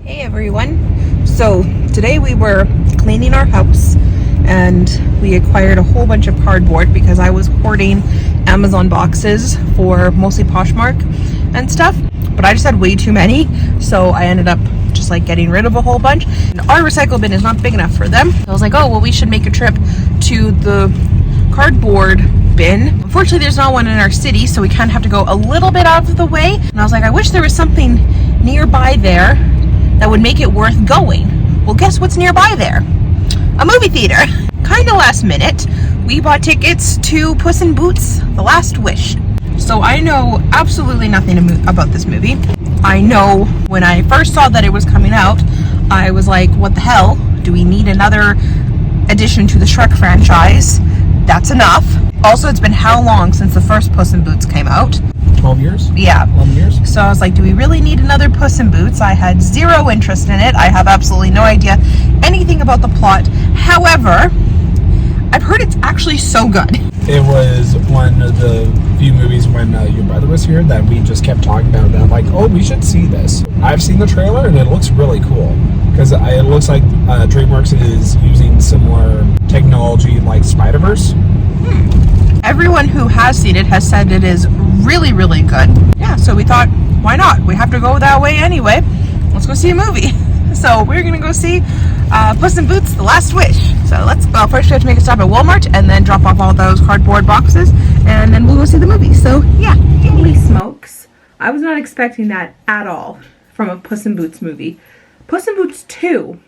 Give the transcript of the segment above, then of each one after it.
Hey everyone. So today we were cleaning our house and we acquired a whole bunch of cardboard because I was hoarding Amazon boxes for mostly Poshmark and stuff, but I just had way too many, so I ended up just like getting rid of a whole bunch. And our recycle bin is not big enough for them. I was like, oh well, we should make a trip to the cardboard bin. Unfortunately there's not one in our city, so we kind of have to go a little bit out of the way, and I was like, I wish there was something nearby there that would make it worth going. Well, guess what's nearby there? A movie theater. Kind of last minute, we bought tickets to Puss in Boots: The Last Wish. So I know absolutely nothing about this movie. I know when I first saw that it was coming out, I was like, what the hell? Do we need another addition to the Shrek franchise? That's enough. Also, it's been how long since the first Puss in Boots came out? 12 years? Yeah. 11 years? So I was like, do we really need another Puss in Boots? I had zero interest in it. I have absolutely no idea anything about the plot. However, I've heard it's actually so good. It was one of the few movies when your brother was here that we just kept talking about it. I'm like, oh, we should see this. I've seen the trailer and it looks really cool. Because it looks like DreamWorks is using similar technology like Spider-Verse. Everyone who has seen it has said it is really, really good. Yeah, so we thought, why not? We have to go that way anyway. Let's go see a movie. So we're gonna go see Puss in Boots: The Last Wish. So first we have to make a stop at Walmart and then drop off all those cardboard boxes, and then we'll go see the movie. So yeah. Holy smokes. I was not expecting that at all from a Puss in Boots movie. Puss in Boots 2,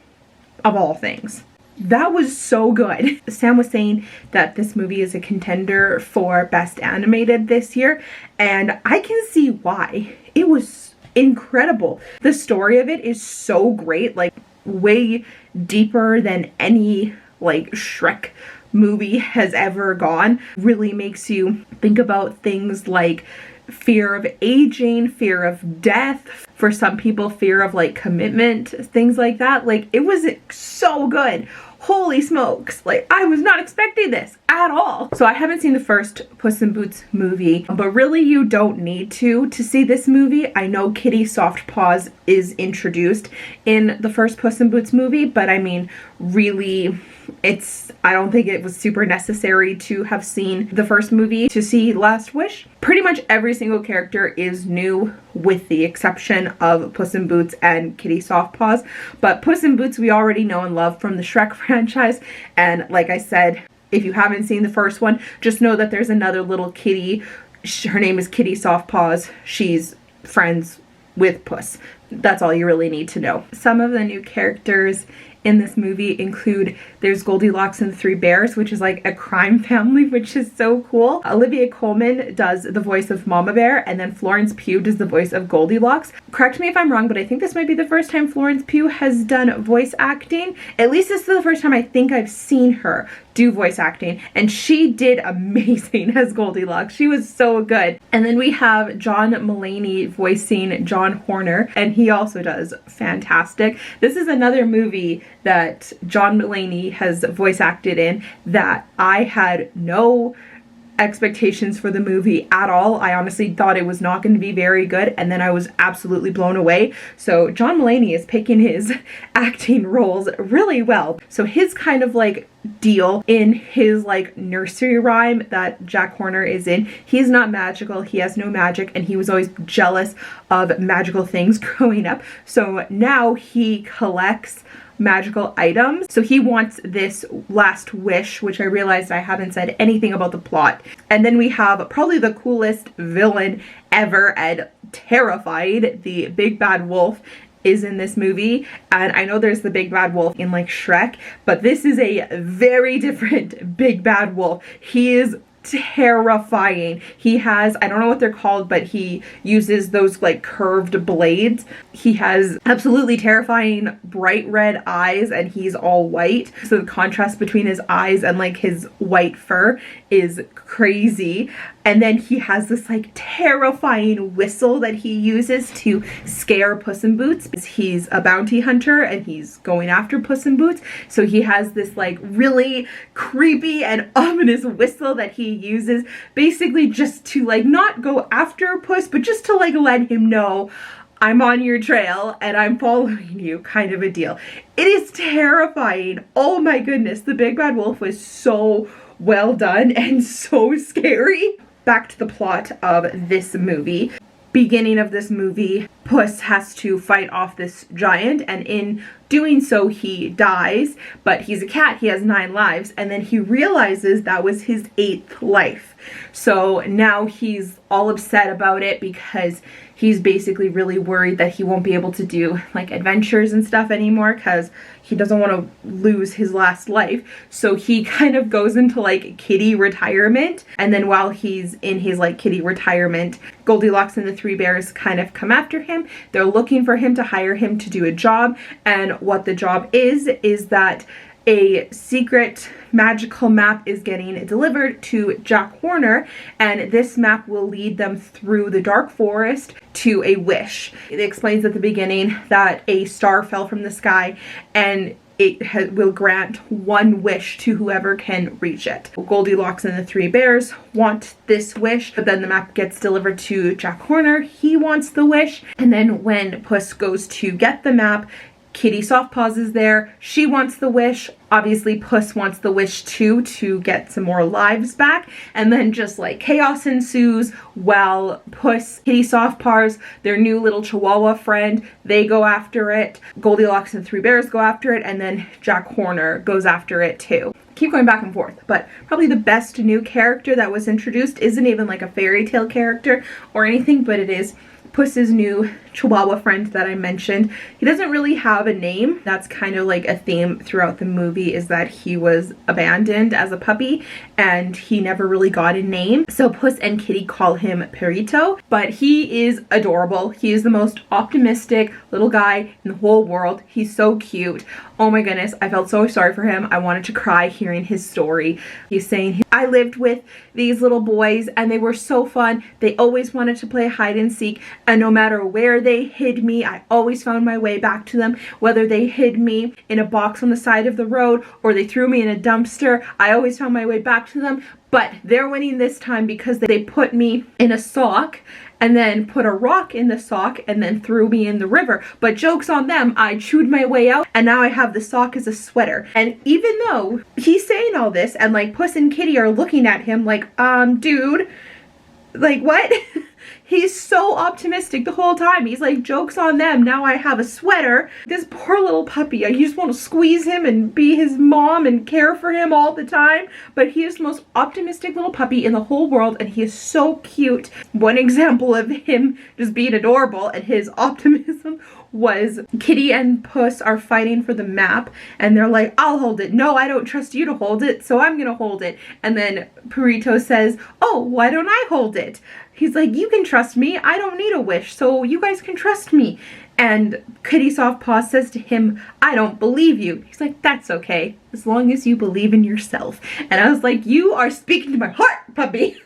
of all things. That was so good. Sam was saying that this movie is a contender for Best Animated this year, and I can see why. It was incredible. The story of it is so great, like way deeper than any like Shrek movie has ever gone. Really makes you think about things like fear of aging, fear of death, for some people fear of like commitment, things like that. Like, it was so good. Holy smokes, like I was not expecting this at all. So I haven't seen the first Puss in Boots movie, but really you don't need to see this movie. I know Kitty Softpaws is introduced in the first Puss in Boots movie, but I mean, really, I don't think it was super necessary to have seen the first movie to see Last Wish. Pretty much every single character is new with the exception of Puss in Boots and Kitty Softpaws. But Puss in Boots we already know and love from the Shrek franchise. And like I said, if you haven't seen the first one, just know that there's another little kitty. Her name is Kitty Softpaws. She's friends with Puss. That's all you really need to know. Some of the new characters in this movie include, there's Goldilocks and the Three Bears, which is like a crime family, which is so cool. Olivia Colman does the voice of Mama Bear, and then Florence Pugh does the voice of Goldilocks. Correct me if I'm wrong, but I think this might be the first time Florence Pugh has done voice acting. At least this is the first time I think I've seen her do voice acting, and she did amazing as Goldilocks. She was so good. And then we have John Mulaney voicing John Horner, and he also does fantastic. This is another movie that John Mulaney has voice acted in that I had no expectations for the movie at all. I honestly thought it was not going to be very good, and then I was absolutely blown away. So John Mulaney is picking his acting roles really well. So his kind of like deal in his like nursery rhyme that Jack Horner is in, he's not magical, he has no magic, and he was always jealous of magical things growing up. So now he collects magical items. So he wants this last wish, which I realized I haven't said anything about the plot. And then we have probably the coolest villain ever and terrified. The big bad wolf is in this movie, and I know there's the big bad wolf in like Shrek, but this is a very different big bad wolf. He is terrifying. He has, I don't know what they're called, but he uses those like curved blades. He has absolutely terrifying bright red eyes, and he's all white. So the contrast between his eyes and like his white fur is crazy. And then he has this like terrifying whistle that he uses to scare Puss in Boots. He's a bounty hunter and he's going after Puss in Boots. So he has this like really creepy and ominous whistle that he uses basically just to like not go after Puss, but just to like let him know, I'm on your trail and I'm following you kind of a deal. It is terrifying. Oh my goodness, the Big Bad Wolf was so well done and so scary. Back to the plot of this movie. Beginning of this movie, Puss has to fight off this giant, and in doing so he dies, but he's a cat, he has 9 lives, and then he realizes that was his 8th life. So now he's all upset about it because he's basically really worried that he won't be able to do like adventures and stuff anymore because he doesn't want to lose his last life. So he kind of goes into like kitty retirement, and then while he's in his like kitty retirement, Goldilocks and the 3 bears kind of come after him. They're looking for him to hire him to do a job, and what the job is that a secret magical map is getting delivered to Jack Horner, and this map will lead them through the dark forest to a wish. It explains at the beginning that a star fell from the sky and it will grant 1 wish to whoever can reach it. Goldilocks and the 3 bears want this wish, but then the map gets delivered to Jack Horner. He wants the wish, and then when Puss goes to get the map, Kitty Softpaws is there. She wants the wish. Obviously, Puss wants the wish too, to get some more lives back. And then just like chaos ensues while Puss, Kitty Softpaws, their new little Chihuahua friend, they go after it. Goldilocks and the 3 bears go after it, and then Jack Horner goes after it too. Keep going back and forth, but probably the best new character that was introduced isn't even like a fairy tale character or anything, but it is Puss's new Chihuahua friend that I mentioned. He doesn't really have a name. That's kind of like a theme throughout the movie, is that he was abandoned as a puppy and he never really got a name. So Puss and Kitty call him Perito, but he is adorable. He is the most optimistic little guy in the whole world. He's so cute. Oh my goodness, I felt so sorry for him. I wanted to cry hearing his story. He's saying, I lived with these little boys and they were so fun. They always wanted to play hide and seek, and no matter where they hid me, I always found my way back to them. Whether they hid me in a box on the side of the road or they threw me in a dumpster, I always found my way back to them. But they're winning this time because they put me in a sock and then put a rock in the sock and then threw me in the river. But joke's on them, I chewed my way out and now I have the sock as a sweater. And even though he's saying all this and like Puss and Kitty are looking at him like, dude, like what? He's so optimistic the whole time. He's like, joke's on them, now I have a sweater. This poor little puppy, I just want to squeeze him and be his mom and care for him all the time. But he is the most optimistic little puppy in the whole world, and he is so cute. One example of him just being adorable and his optimism was Kitty and Puss are fighting for the map and they're like, I'll hold it. No, I don't trust you to hold it, so I'm gonna hold it. And then Perito says, oh, why don't I hold it? He's like, you can trust me. I don't need a wish, so you guys can trust me. And Kitty Softpaws says to him, I don't believe you. He's like, that's okay, as long as you believe in yourself. And I was like, you are speaking to my heart, puppy.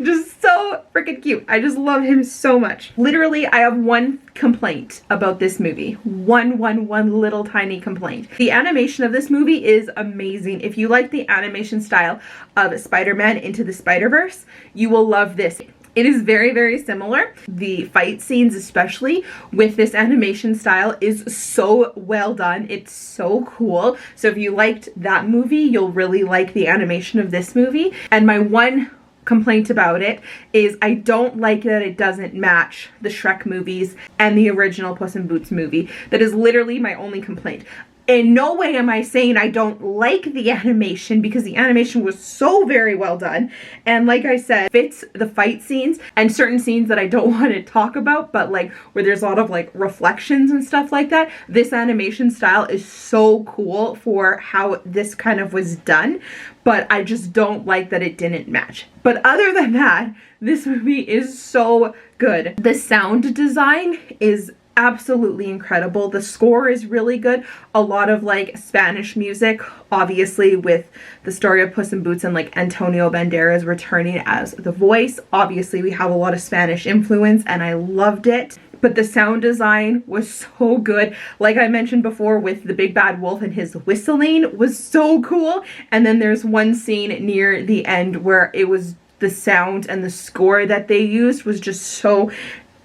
Just so freaking cute. I just love him so much. Literally, I have one complaint about this movie. One little tiny complaint. The animation of this movie is amazing. If you like the animation style of Spider-Man Into the Spider-Verse, you will love this. It is very, very similar. The fight scenes, especially with this animation style, is so well done. It's so cool. So if you liked that movie, you'll really like the animation of this movie. And my one complaint about it is I don't like that it doesn't match the Shrek movies and the original Puss in Boots movie. That is literally my only complaint. In no way am I saying I don't like the animation, because the animation was so very well done. And like I said, fits the fight scenes and certain scenes that I don't want to talk about, but like where there's a lot of like reflections and stuff like that. This animation style is so cool for how this kind of was done, but I just don't like that it didn't match. But other than that, this movie is so good. The sound design is absolutely incredible. The score is really good. A lot of like Spanish music, obviously with the story of Puss in Boots and like Antonio Banderas returning as the voice. Obviously we have a lot of Spanish influence and I loved it. But the sound design was so good. Like I mentioned before with the Big Bad Wolf and his whistling was so cool. And then there's one scene near the end where it was the sound and the score that they used was just so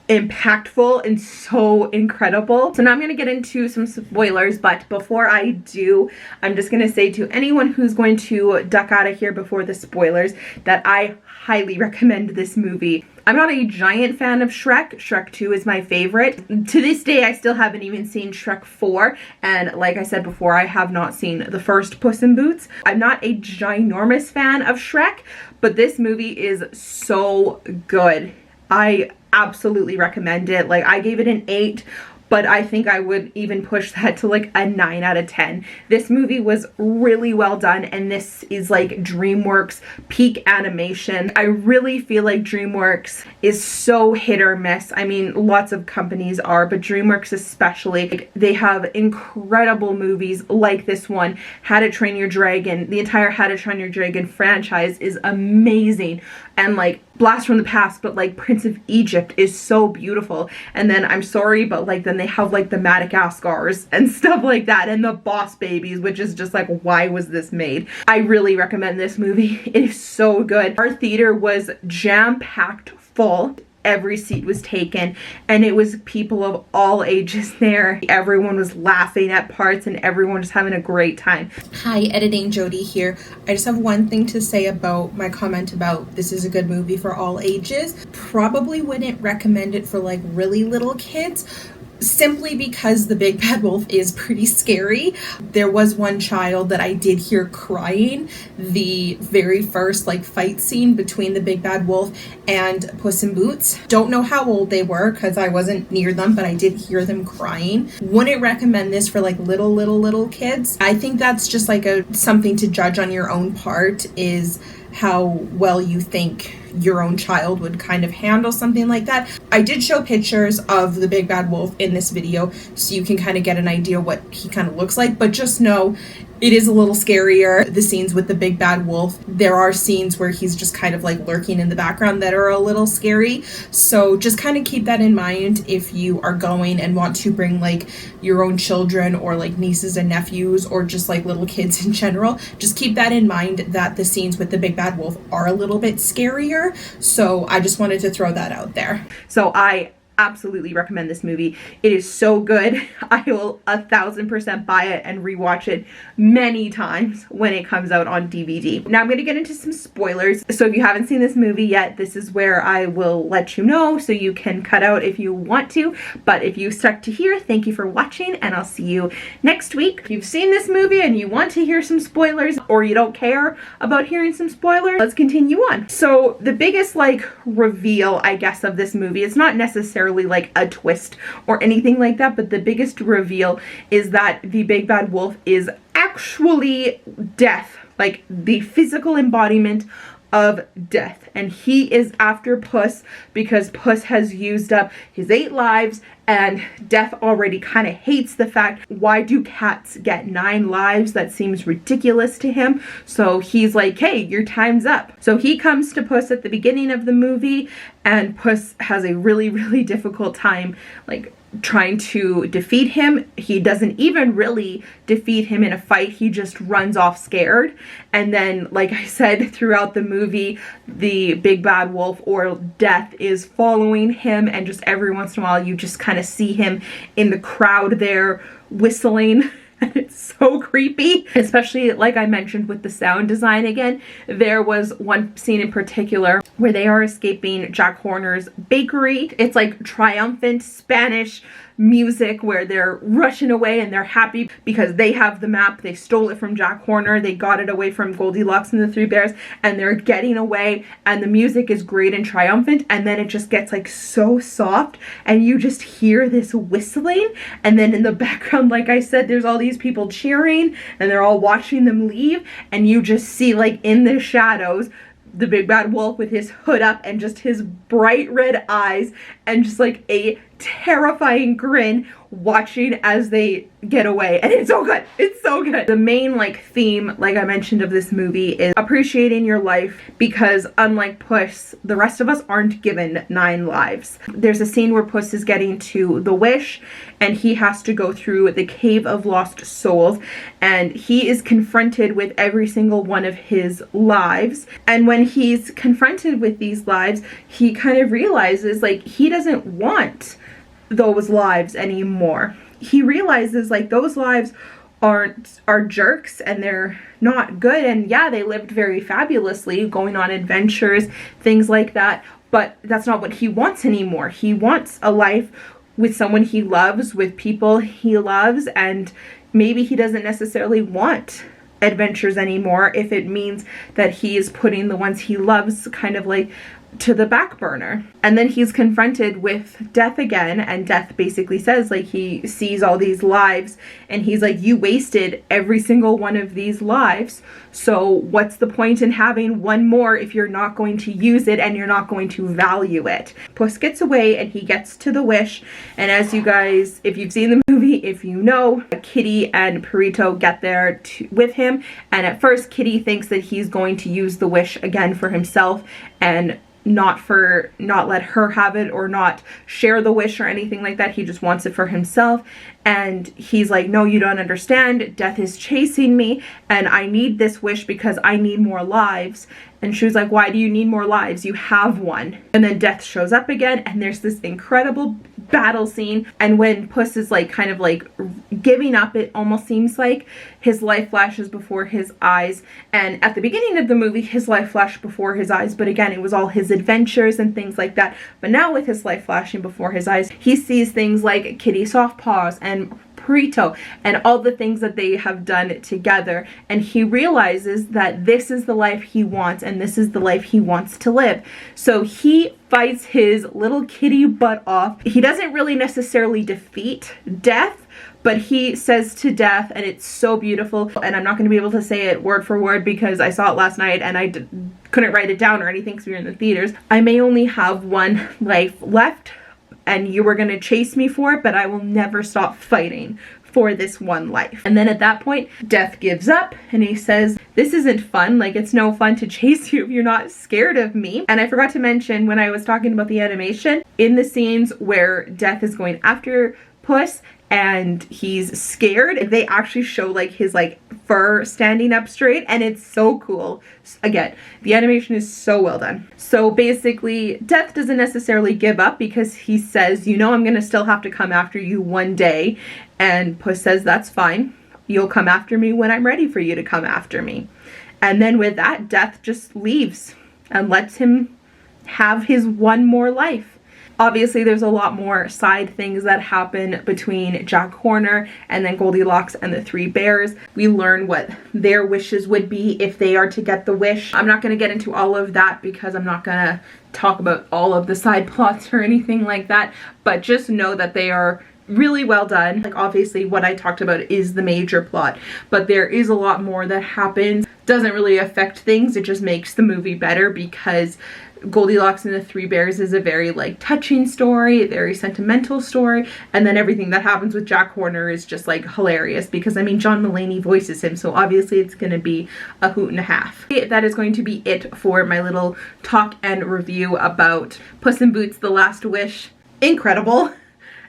impactful and so incredible. So now I'm going to get into some spoilers, but before I do, I'm just going to say to anyone who's going to duck out of here before the spoilers that I highly recommend this movie. I'm not a giant fan of Shrek. Shrek 2 is my favorite. To this day, I still haven't even seen Shrek 4. And like I said before, I have not seen the first Puss in Boots. I'm not a ginormous fan of Shrek, but this movie is so good. I absolutely recommend it. Like, I gave it an 8, but I think I would even push that to like a 9 out of 10. This movie was really well done, and this is like DreamWorks peak animation. I really feel like DreamWorks is so hit or miss. I mean, lots of companies are, but DreamWorks especially. Like, they have incredible movies like this one, How to Train Your Dragon. The entire How to Train Your Dragon franchise is amazing. And like Blast from the Past, but like Prince of Egypt is so beautiful. And then I'm sorry, but like then they have like the Madagascars and stuff like that, and the Boss Babies, which is just like, why was this made? I really recommend this movie. It is so good. Our theater was jam-packed full. Every seat was taken, and it was people of all ages there. Everyone was laughing at parts, and everyone was having a great time. Hi, Editing Jody here. I just have one thing to say about my comment about this is a good movie for all ages. Probably wouldn't recommend it for like really little kids, simply because the Big Bad Wolf is pretty scary. There was one child that I did hear crying the very first like fight scene between the Big Bad Wolf and Puss in Boots. Don't know how old they were because I wasn't near them, but I did hear them crying. Wouldn't recommend this for like little kids. I think that's just like something to judge on your own part, is how well you think your own child would kind of handle something like that. I did show pictures of the Big Bad Wolf in this video, so you can kind of get an idea what he kind of looks like, but just know it is a little scarier. The scenes with the Big Bad Wolf, there are scenes where he's just kind of like lurking in the background that are a little scary. So just kind of keep that in mind if you are going and want to bring like your own children or like nieces and nephews or just like little kids in general. Just keep that in mind, that the scenes with the Big Bad Wolf are a little bit scarier. So I just wanted to throw that out there. So I absolutely recommend this movie. It is so good. I will 1000% buy it and rewatch it many times when it comes out on DVD. Now I'm going to get into some spoilers. So if you haven't seen this movie yet, this is where I will let you know, so you can cut out if you want to. But if you stuck to here, thank you for watching, and I'll see you next week. If you've seen this movie and you want to hear some spoilers, or you don't care about hearing some spoilers, let's continue on. So the biggest like reveal, I guess, of this movie, it's not necessarily like a twist or anything like that, but the biggest reveal is that the Big Bad Wolf is actually death, like the physical embodiment of death, and he is after Puss because Puss has used up his 8 lives, and Death already kind of hates the fact, why do cats get 9 lives? That seems ridiculous to him. So he's like, hey, your time's up. So he comes to Puss at the beginning of the movie, and Puss has a really difficult time like trying to defeat him. He doesn't even really defeat him in a fight. He just runs off scared. And then, like I said, throughout the movie, the Big Bad Wolf or Death is following him, and just every once in a while you just kind of see him in the crowd there whistling. And it's so creepy, especially like I mentioned with the sound design again. There was one scene in particular where they are escaping Jack Horner's bakery. It's like triumphant Spanish music where they're rushing away and they're happy because they have the map. They stole it from Jack Horner. They got it away from Goldilocks and the Three Bears, and they're getting away, and the music is great and triumphant, and then it just gets like so soft and you just hear this whistling, and then in the background, like I said, there's all these people cheering and they're all watching them leave, and you just see like in the shadows the Big Bad Wolf with his hood up and just his bright red eyes and just like a terrifying grin watching as they get away, and it's so good. It's so good. The main like theme, like I mentioned, of this movie is appreciating your life, because unlike Puss, the rest of us aren't given 9 lives. There's a scene where Puss is getting to the wish and he has to go through the cave of lost souls, and he is confronted with every single one of his lives. And when he's confronted with these lives, he kind of realizes like he doesn't want those lives anymore. He realizes like those lives are jerks and they're not good, and yeah, they lived very fabulously, going on adventures, things like that, but that's not what he wants anymore. He wants a life with someone he loves, with people he loves, and maybe he doesn't necessarily want adventures anymore if it means that he is putting the ones he loves kind of like to the back burner. And then he's confronted with death again, and death basically says, like, he sees all these lives and he's like, you wasted every single one of these lives, so what's the point in having one more if you're not going to use it and you're not going to value it? Puss gets away and he gets to the wish, and as you guys, if you've seen the movie, if you know, Kitty and Perito get there with him, and at first Kitty thinks that he's going to use the wish again for himself and not let her have it or not share the wish or anything like that. He just wants it for himself. And he's like, no, you don't understand. Death is chasing me and I need this wish because I need more lives. And she was like, why do you need more lives? You have one. And then Death shows up again and there's this incredible battle scene. And when Puss is like kind of like giving up, it almost seems like his life flashes before his eyes. And at the beginning of the movie, his life flashed before his eyes, but again, it was all his adventures and things like that. But now with his life flashing before his eyes, he sees things like Kitty Soft Paws and Perito and all the things that they have done together, and he realizes that this is the life he wants and this is the life he wants to live. So he fights his little kitty butt off. He doesn't really necessarily defeat Death, but he says to Death, and it's so beautiful, and I'm not going to be able to say it word for word because I saw it last night and I couldn't write it down or anything because we were in the theaters. I may only have one life left and you were going to chase me for it, but I will never stop fighting for this one life. And then at that point, Death gives up and he says, this isn't fun. Like, it's no fun to chase you if you're not scared of me. And I forgot to mention when I was talking about the animation, in the scenes where Death is going after Puss and he's scared, they actually show like his like fur standing up straight, and it's so cool. Again, the animation is so well done. So basically, Death doesn't necessarily give up because he says, you know, I'm gonna still have to come after you one day. And Puss says, that's fine. You'll come after me when I'm ready for you to come after me. And then with that, Death just leaves and lets him have his one more life. Obviously, there's a lot more side things that happen between Jack Horner and then Goldilocks and the Three Bears. We learn what their wishes would be if they are to get the wish. I'm not going to get into all of that because I'm not going to talk about all of the side plots or anything like that, but just know that they are really well done. Like, obviously what I talked about is the major plot, but there is a lot more that happens. Doesn't really affect things, it just makes the movie better because Goldilocks and the Three Bears is a very like touching story, a very sentimental story, and then everything that happens with Jack Horner is just like hilarious because I mean John Mulaney voices him, so obviously it's going to be a hoot and a half. That is going to be it for my little talk and review about Puss in Boots: The Last Wish. Incredible,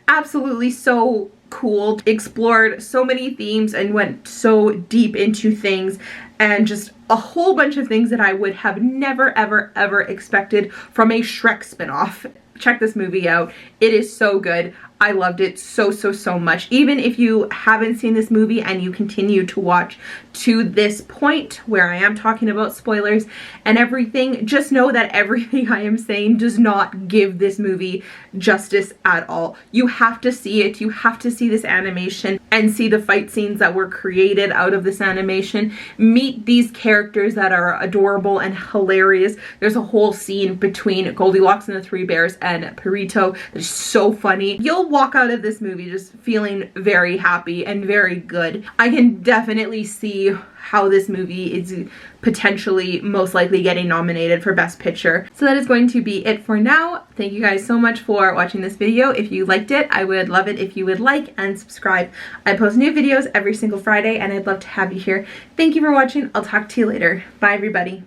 absolutely so cool, explored so many themes and went so deep into things, and just a whole bunch of things that I would have never ever ever expected from a Shrek spinoff. Check this movie out. It is so good. I loved it so much. Even if you haven't seen this movie and you continue to watch to this point where I am talking about spoilers and everything, just know that everything I am saying does not give this movie justice at all. You have to see it. You have to see this animation and see the fight scenes that were created out of this animation. Meet these characters that are adorable and hilarious. There's a whole scene between Goldilocks and the Three Bears and Perito that is so funny. You'll I'll walk out of this movie just feeling very happy and very good. I can definitely see how this movie is potentially most likely getting nominated for Best Picture. So that is going to be it for now. Thank you guys so much for watching this video. If you liked it, I would love it if you would like and subscribe. I post new videos every single Friday and I'd love to have you here. Thank you for watching. I'll talk to you later. Bye everybody.